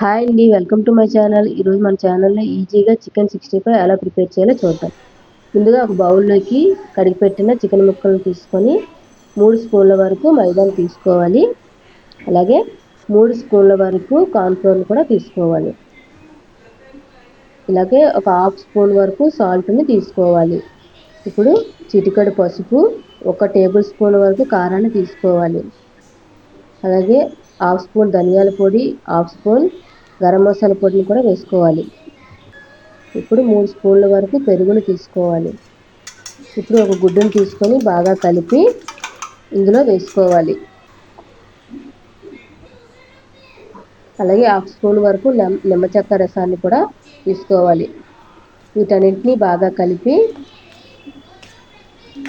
Hi అండి, welcome to my channel. ఈరోజు మన ఛానల్లో ఈజీగా చికెన్ 65 ఎలా ప్రిపేర్ చేయాలో చూద్దాం. ముందుగా ఒక బౌల్లోకి కడిగి పెట్టిన చికెన్ ముక్కలను తీసుకొని 3 స్పూన్ల వరకు మైదాను తీసుకోవాలి. అలాగే 3 స్పూన్ల వరకు కార్న్ఫ్లోర్ కూడా తీసుకోవాలి. ఇలాగే ఒక హాఫ్ స్పూన్ వరకు సాల్ట్ని తీసుకోవాలి. ఇప్పుడు చిటికెడు పసుపు, 1 టేబుల్ స్పూన్ వరకు కారాన్ని తీసుకోవాలి. అలాగే హాఫ్ స్పూన్ ధనియాల పొడి, హాఫ్ స్పూన్ గరం మసాలా పొడిని కూడా వేసుకోవాలి. ఇప్పుడు 3 స్పూన్ల వరకు పెరుగును తీసుకోవాలి. ఇప్పుడు ఒక గుడ్డును తీసుకొని బాగా కలిపి ఇందులో వేసుకోవాలి. అలాగే హాఫ్ స్పూన్ వరకు నిమ్మ చెక్క రసాన్ని కూడా తీసుకోవాలి. వీటన్నింటినీ బాగా కలిపి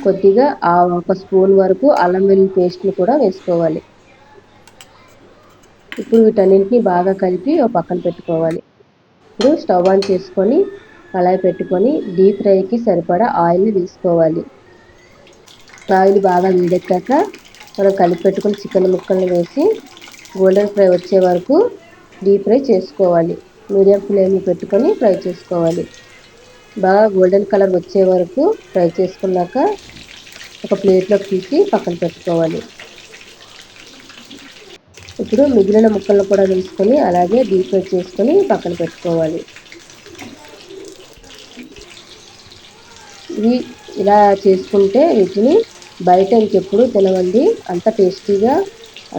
కొద్దిగా 1 స్పూన్ వరకు అల్లం వెల్లుల్లి పేస్ట్ని కూడా వేసుకోవాలి. ఇప్పుడు వీటన్నింటినీ బాగా కలిపి ఒక పక్కన పెట్టుకోవాలి. ఇప్పుడు స్టవ్ ఆన్ చేసుకొని కళాయి పెట్టుకొని డీప్ ఫ్రైకి సరిపడా ఆయిల్ని తీసుకోవాలి. ఆయిల్ బాగా వేడెక్కాక మనం కలిపి పెట్టుకుని చికెన్ ముక్కల్ని వేసి గోల్డెన్ ఫ్రై వచ్చే వరకు డీప్ ఫ్రై చేసుకోవాలి. మీడియం ఫ్లేమ్లో పెట్టుకొని ఫ్రై చేసుకోవాలి. బాగా గోల్డెన్ కలర్ వచ్చే వరకు ఫ్రై చేసుకున్నాక ఒక ప్లేట్లోకి తీసి పక్కన పెట్టుకోవాలి. ఇప్పుడు మిగిలిన ముక్కలను కూడా వేసుకొని అలాగే డీప్ ఫ్రై చేసుకొని పక్కన పెట్టుకోవాలి. ఇవి ఇలా చేసుకుంటే వీటిని బయట ఇంకెప్పుడు తినవండి. అంత టేస్టీగా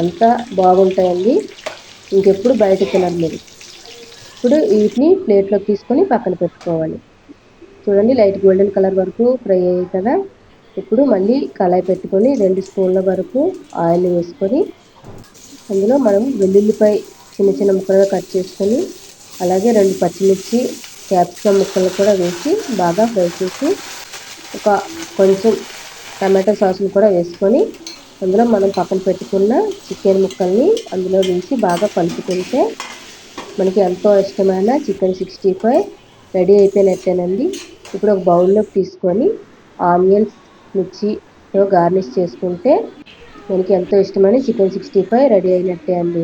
అంత బాగుంటాయండి. ఇంకెప్పుడు బయట తినరు మీరు. ఇప్పుడు వీటిని ప్లేట్లోకి తీసుకొని పక్కన పెట్టుకోవాలి. చూడండి, లైట్ గోల్డెన్ కలర్ వరకు ఫ్రై అయ్యాయి కదా. ఇప్పుడు మళ్ళీ కళాయి పెట్టుకొని 2 స్పూన్ల వరకు ఆయిల్ వేసుకొని అందులో మనం వెల్లుల్లిపాయ చిన్న చిన్న ముక్కలుగా కట్ చేసుకొని అలాగే 2 పచ్చిమిర్చి, క్యాప్సికమ్ ముక్కలు కూడా వేసి బాగా ఫ్రై చేసి కొంచెం టమాటో సాస్ని కూడా వేసుకొని అందులో మనం పక్కన పెట్టుకున్న చికెన్ ముక్కల్ని అందులో వేసి బాగా కలుపుకుంటే మనకి ఎంతో ఇష్టమైన చికెన్ 65 రెడీ అయిపోయినట్టేనండి. ఇప్పుడు ఒక బౌల్లోకి తీసుకొని ఆనియన్స్, మిర్చితో గార్నిష్ చేసుకుంటే మనకి ఎంతో ఇష్టమైన చికెన్ 65 రెడీ అయినట్టే అండి.